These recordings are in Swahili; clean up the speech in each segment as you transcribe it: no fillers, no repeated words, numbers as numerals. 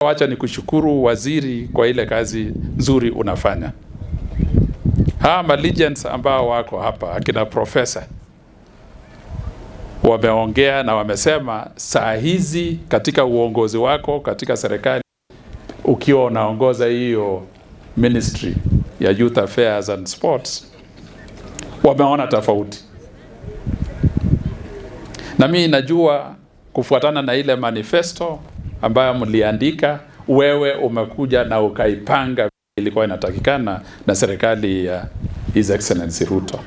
Wacha ni kushukuru waziri kwa ile kazi nzuri unafanya. Hawa legends ambao wako hapa, akina profesa, wameongea na wamesema saa hizi katika uongozi wako katika serikali, ukiwa unaongoza hiyo ministry ya Youth Affairs and Sports, wameona tofauti. Na mimi najua kufuatana na ile manifesto ambayo mliandika, wewe umekuja na ukaipanga ilikuwa inatakikana na serikali ya His Excellency Ruto.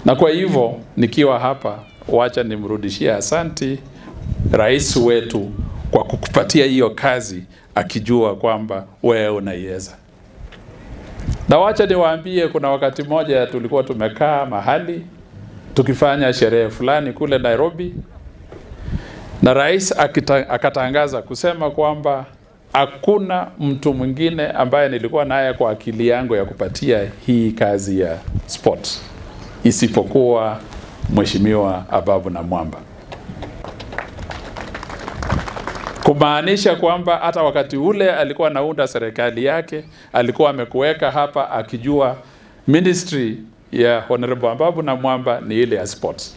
Na kwa hivyo nikiwa hapa, wacha nimrudishie asanti rais wetu kwa kukupatia hiyo kazi, akijua kwamba wewe unaiweza. Na wacha niwaambie, kuna wakati moja tulikuwa tumekaa mahali tukifanya sherehe fulani kule Nairobi, na rais akatangaza kusema kwamba hakuna mtu mwingine ambaye nilikuwa naye kwa akili yangu ya kupatia hii kazi ya sports isipokuwa Mheshimiwa Ababu Namwamba. Kumaanisha kwamba hata wakati ule alikuwa anaunda serikali yake, alikuwa amekuweka hapa akijua ministry ya Honorable Ababu Namwamba ni ile ya sports.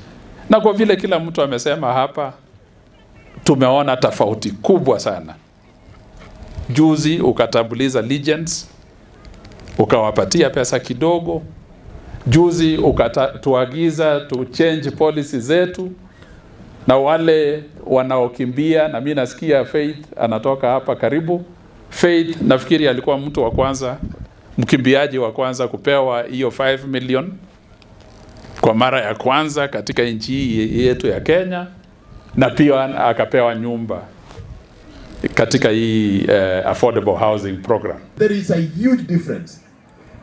Na kwa vile kila mtu amesema hapa, tumeona tofauti kubwa sana. Juzi ukatambuliza legends, ukawapatia pesa kidogo. Juzi ukatuagiza tu change policy zetu, na wale wanaokimbia, na mimi nasikia Faith anatoka hapa karibu. Faith nafikiri alikuwa mtu wa kwanza, mkimbiaji wa kwanza kupewa hiyo 5 million kwa mara ya kwanza katika nchi yetu ya Kenya, na pia akapewa nyumba katika hii affordable housing program. There is a huge difference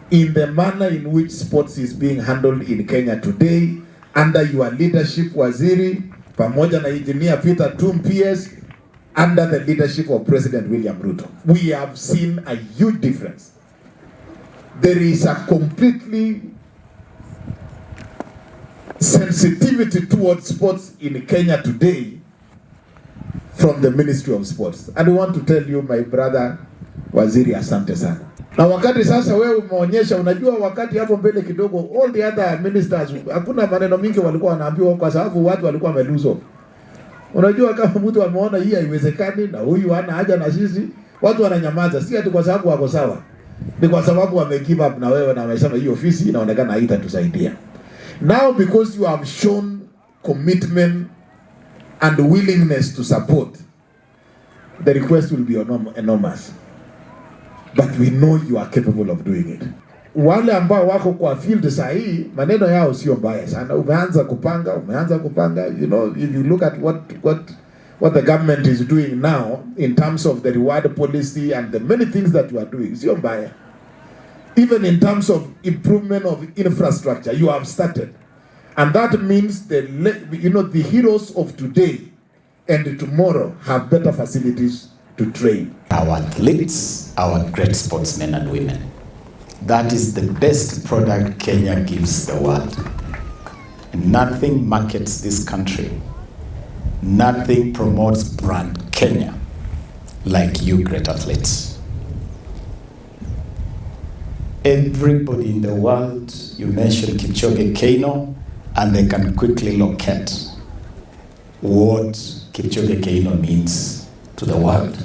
in the manner in which sports is being handled in Kenya today under your leadership, Waziri, pamoja na Engineer Peter Tum PS, under the leadership of President William Ruto. We have seen a huge difference. There is a completely sensitivity towards sports in Kenya today from the Ministry of Sports. And I want to tell you, my brother Waziri, asante sana. Na wakati sasa wewe umeonyesha, unajua wakati hapo mbele kidogo, all the other ministers, hakuna maneno mingi walikuwa wanaambiwa kwa sababu watu walikuwa wameluzo. Unajua kama mtu ameona hii haiwezekani na huyu hana haja na sisi, watu wananyamaza. Si ati kwa sababu wako sawa, ni kwa sababu wame give up na wewe, na wamesema hii ofisi inaonekana haitatusaidia. Now because you have shown commitment and willingness to support, the request will be enormous. But we know you are capable of doing it. Wale ambao wako kwa field sahi, maneno yao sio mbaya sana. Umeanza kupanga. You know, if you look at what the government is doing now in terms of the reward policy and the many things that you are doing, sio mbaya. Even in terms of improvement of infrastructure, you have started. And that means the heroes of today and tomorrow have better facilities to train. Our athletes, our great sportsmen and women. That is the best product Kenya gives the world. Nothing markets this country. Nothing promotes brand Kenya like you great athletes. Everybody in the world, you mentioned Kipchoge Keino, and they can quickly locate what Kipchoge Keino means to the world.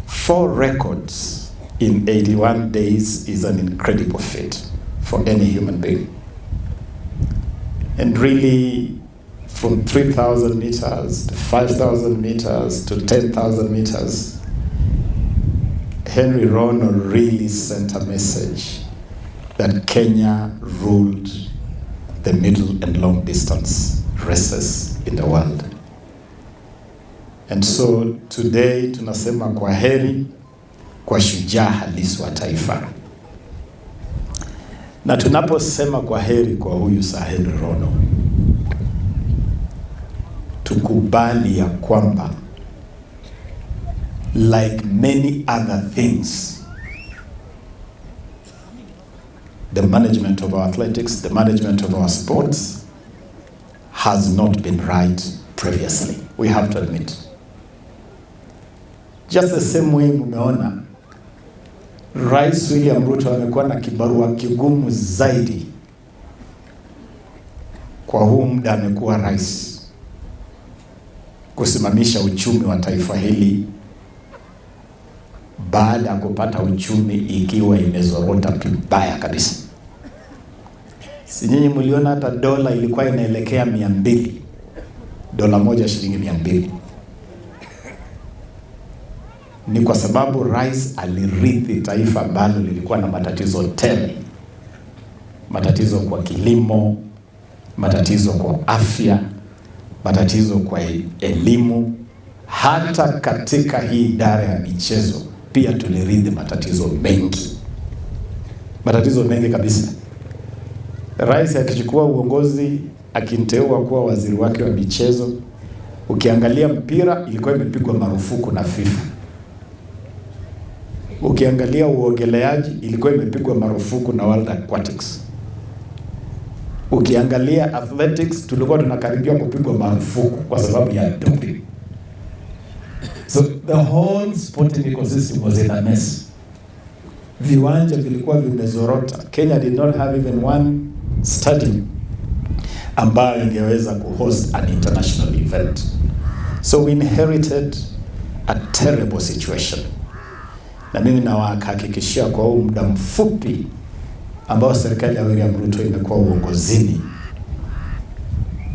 4 records in 81 days is an incredible feat for any human being. And really, from 3,000 meters to 5,000 meters to 10,000 meters, Henry Rono really sent a message that Kenya ruled the middle and long distance races in the world. And so today tunasema kwa heri kwa shujaa halisi wa taifa. Na tunaposema kwa heri kwa huyu Sir Henry Rono, tukubali ya kwamba like many other things, the management of our athletics, the management of our sports has not been right previously. We have to admit. Just the same way mumeona Rais William Ruto amekuwa na kibarua kigumu zaidi kwa huu muda amekuwa rais, kusimamisha uchumi wa taifa hili baada ya kupata uchumi ikiwa imezorota vibaya kabisa. Si nyinyi mliona hata dola ilikuwa inaelekea 200, dola moja shilingi 200. Ni kwa sababu rais alirithi taifa ambalo lilikuwa na matatizo tele, matatizo kwa kilimo, matatizo kwa afya, matatizo kwa elimu, hata katika hii idara ya michezo pia tulirithi matatizo mengi kabisa. Rais akichukua uongozi, akiniteua kuwa waziri wake wa michezo, ukiangalia mpira ilikuwa imepigwa marufuku na FIFA. Ukiangalia uogeleaji ilikuwa imepigwa marufuku na World Aquatics. Ukiangalia athletics tulikuwa tunakaribia kupigwa marufuku kwa sababu ya doping. So the whole sporting ecosystem was in a mess. Viwanja vilikuwa vimezorota. Kenya did not have even one stadium ambayo ingeweza kuhost an international event. So we inherited a terrible situation. Na mimi nawahakikishia kwa huu muda mfupi ambao serikali ya William Ruto imekuwa uongozini,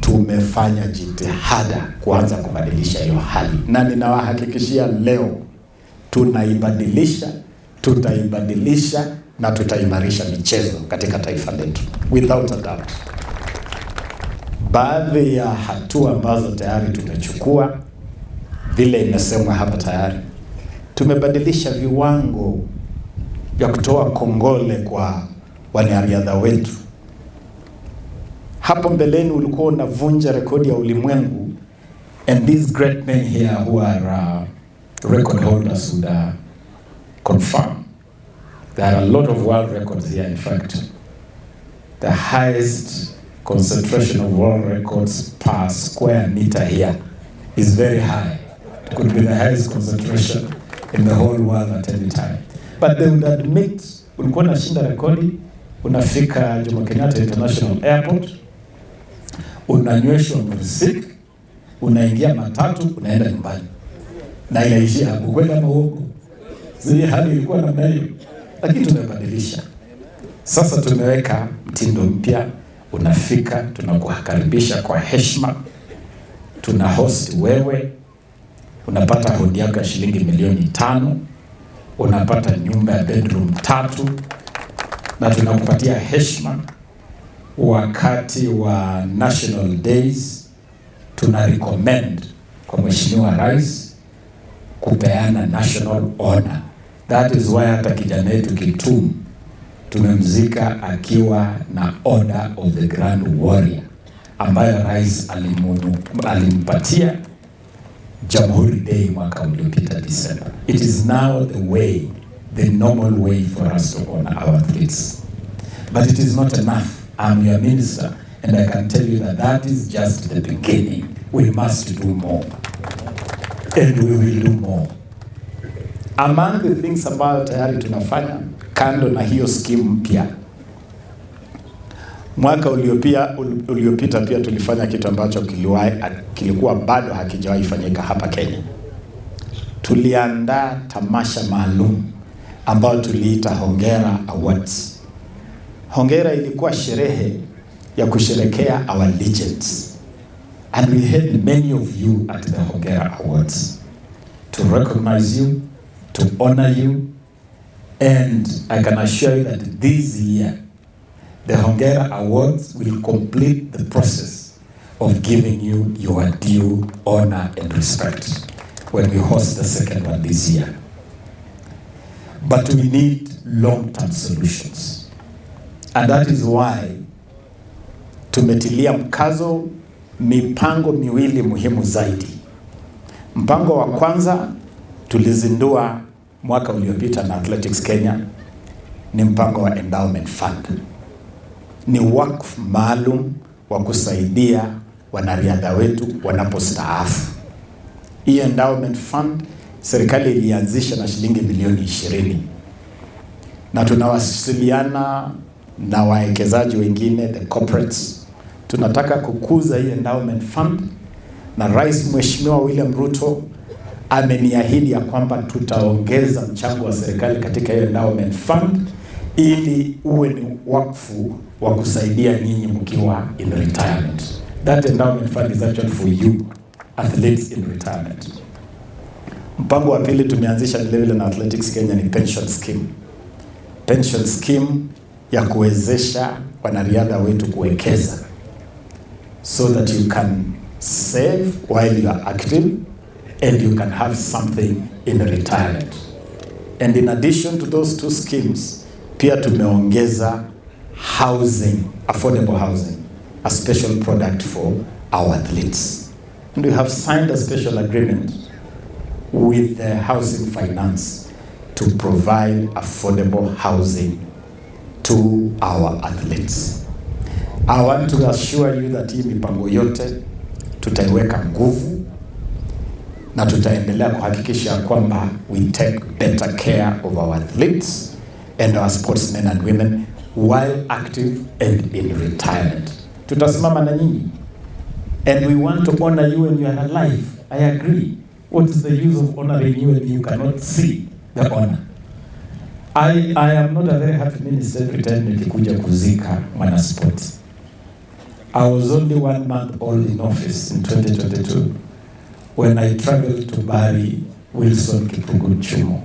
tumefanya jitihada kuanza kubadilisha hiyo hali. Na ninawahakikishia leo tunaibadilisha, tutaibadilisha na tutaimarisha michezo katika taifa letu without a doubt. Baadhi ya hatua ambazo tayari tumechukua, vile imesemwa hapa tayari, tumebadilisha viwango vya kutoa kongole kwa wanariadha wetu. Hapo mbeleni ulikuwa unavunja rekodi ya ulimwengu, and these great men here who are record holders would confirm there are a lot of world records here. In fact, the highest concentration of world records per square meter here is very high. It could be the highest concentration in the whole world at any time. But they would admit, ulikuwa unashinda rekodi, unafika Jomo Kenyatta International Airport, unanyweshwa muziki, unaingia matatu, unaenda nyumbani. Na inaishia hapo, kweli ama uongo? Zile hali ilikuwa namna hiyo. Lakini tumebadilisha. Sasa tumeweka mtindo mpya, unafika, tunakukaribisha kwa heshima, tuna host wewe, unapata hodi yako ya shilingi milioni 5, unapata nyumba ya bedroom 3, na tunakupatia heshima. Wakati wa national days tuna recommend kwa Mheshimiwa Rais kupeana national honor. That is why hata kijana wetu Tum tumemzika akiwa na order of the Grand Warrior ambayo Rais alimpatia Jamhuri Day mwaka uliopita December. It is now the normal way for us to honor our athletes. But it is not enough. I'm your minister and I can tell you that is just the beginning. We must do more. And we will do more. Among the things ambayo tayari tunafanya, kando na hiyo scheme mpya, mwaka uliopita pia tulifanya kitu ambacho kilikuwa bado hakijawahi fanyika hapa Kenya. Tuliandaa tamasha maalum ambayo tuliita Hongera Awards. Hongera ilikuwa sherehe ya kusherekea our legends. And we had many of you at the Hongera Awards to recognize you, to honor you, and I can assure you that this year the Hongera Awards will complete the process of giving you your due honor and respect when we host the second one this year. But we need long-term solutions. And that is why tumetilia mkazo mipango miwili muhimu zaidi. Mpango wa kwanza tulizindua mwaka uliopita na Athletics Kenya ni mpango wa Endowment Fund. Ni wakfu maalum wa kusaidia wanariadha wetu wanapostaafu. Hii Endowment Fund serikali ilianzisha na shilingi milioni 20, na tunawasiliana na wawekezaji wengine, the corporates. Tunataka kukuza hii endowment fund, na Rais Mheshimiwa William Ruto ameniahidi ya kwamba tutaongeza mchango wa serikali katika hiyo endowment fund ili uwe ni wakfu wa kusaidia nyinyi mkiwa in retirement. That endowment fund is actually for you athletes in retirement. Mpango wa pili tumeanzisha vile na Athletics Kenya ni pension scheme. Pension scheme ya kuwezesha wanariadha wetu kuwekeza so that you can save while you are active and you can have something in retirement. And in addition to those two schemes, pia tumeongeza housing, affordable housing, a special product for our athletes. And we have signed a special agreement with the housing finance to provide affordable housing to our athletes. I want to assure you that hii mipango yote tutaiweka nguvu na tutaendelea kuhakikisha kwamba we take better care of our athletes and our sportsmen and women while active and in retirement. Tutasimama na nyinyi, and we want to honor you when you are alive. I agree. What is the use of honoring you when you cannot see the honor? I am not a very happy minister every time nikikuja kuzika mwana sports. I was only 1 month old in office in 2022 when I traveled to bury Wilson Kiprugut Chumo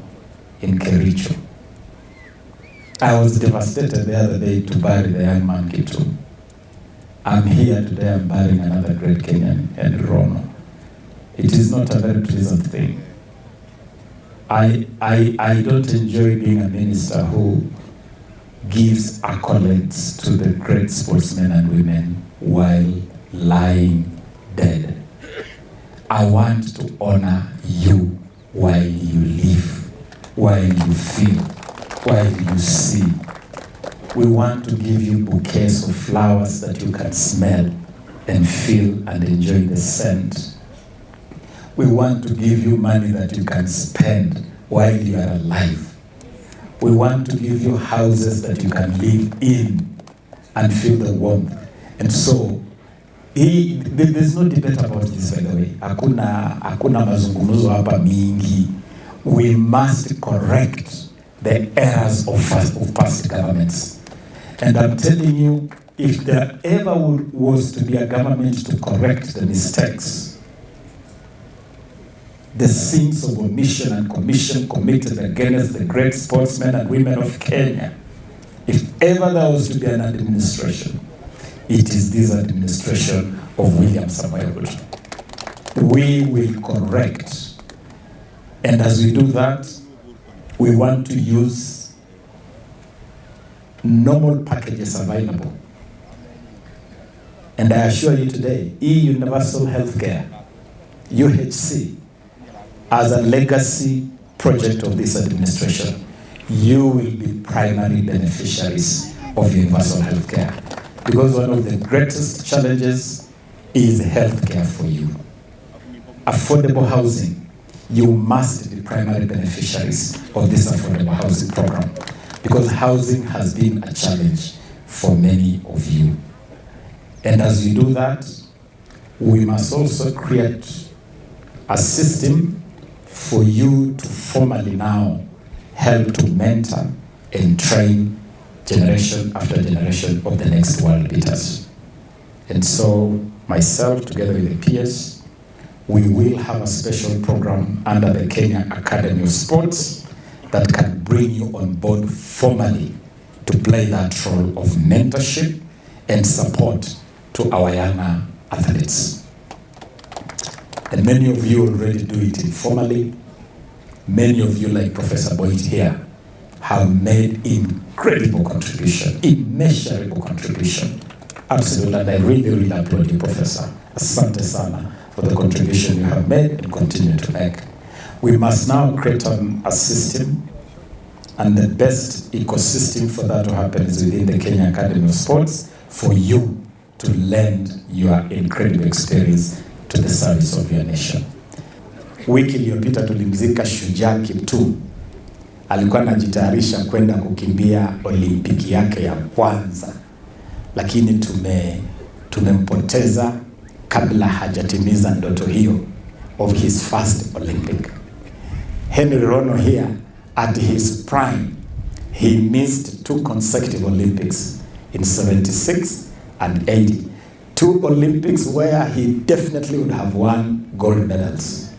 in Kericho. I was devastated the other day to bury the young man Kitu. I'm here today, I'm burying another great Kenyan, Henry Rono. It is not a very pleasant thing. I don't enjoy being a minister who gives accolades to the great sportsmen and women while lying dead. I want to honor you while you live, while you feel, while you see. We want to give you bouquets of flowers that you can smell and feel and enjoy the scent. We want to give you money that you can spend while you are alive. We want to give you houses that you can live in and feel the warmth. And so, there's no debate about this, by the way. Hakuna mazungumzo hapa mingi. We must correct the errors of past governments. And I'm telling you, if there ever was to be a government to correct the mistakes, the sins of omission and commission committed against the great sportsmen and women of Kenya, if ever there was to be an administration, it is this administration of William Samoei Ruto. We will correct. And as we do that, we want to use normal packages available. And I assure you today, universal healthcare, UHC, as a legacy project of this administration, you will be primary beneficiaries of universal healthcare. Because one of the greatest challenges is healthcare for you. Affordable housing, you must be primary beneficiaries of this affordable housing program. Because housing has been a challenge for many of you. And as we do that, we must also create a system for you to formally now help to mentor and train generation after generation of the next world beaters. And so myself, together with the peers, we will have a special program under the Kenya Academy of Sports that can bring you on board formally to play that role of mentorship and support to our younger athletes. And many of you already do it informally. Many of you, like Professor Boyd here, have made incredible contribution, immeasurable contribution. Absolutely, and I really, really applaud you, Professor. Asante sana for the contribution you have made and continue to make. We must now create a system, and the best ecosystem for that to happen is within the Kenya Academy of Sports for you to lend your incredible experience to the service of your nation. Wiki iliyopita tulimzika shujaa Tum. Alikuwa anajitayarisha kwenda kukimbia Olimpiki yake ya kwanza, lakini tumempoteza kabla hajatimiza ndoto hiyo of his first Olympic. Henry Rono here at his prime, he missed 2 consecutive Olympics in 76 and 80. 2 Olympics where he definitely would have won gold medals.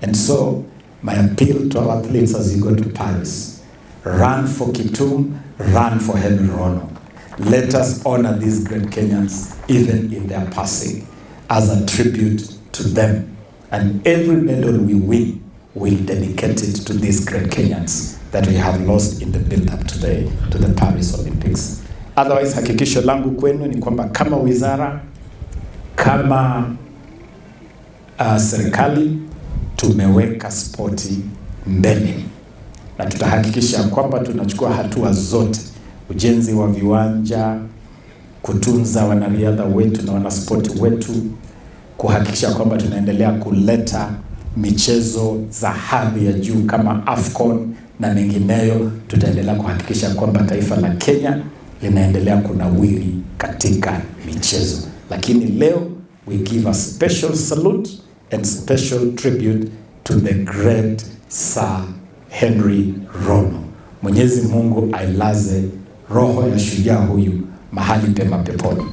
And so my appeal to our athletes as you go to Paris, run for Tum, run for Henry Rono. Let us honor these great Kenyans even in their passing as a tribute to them. And every medal we win, we'll dedicate it to these great Kenyans that we have lost in the build-up today to the Paris Olympics. Otherwise, hakikisho langu kwenu ni kwamba kama wizara, kama serikali, tumeweka spoti mbele. Na tutahakikisha kwamba tunachukua hatua zote, ujenzi wa viwanja, kutunza wanariadha wetu na wanaspoti wetu, kuhakikisha kwamba tunaendelea kuleta michezo za hadhi ya juu kama AFCON na mengineyo. Tutaendelea kuhakikisha kwamba taifa la Kenya linaendelea kunawiri katika michezo. Lakini leo we give a special salute and special tribute to the great Sir Henry Rono. Mwenyezi Mungu ailaze roho ya shujaa huyu mahali pema peponi.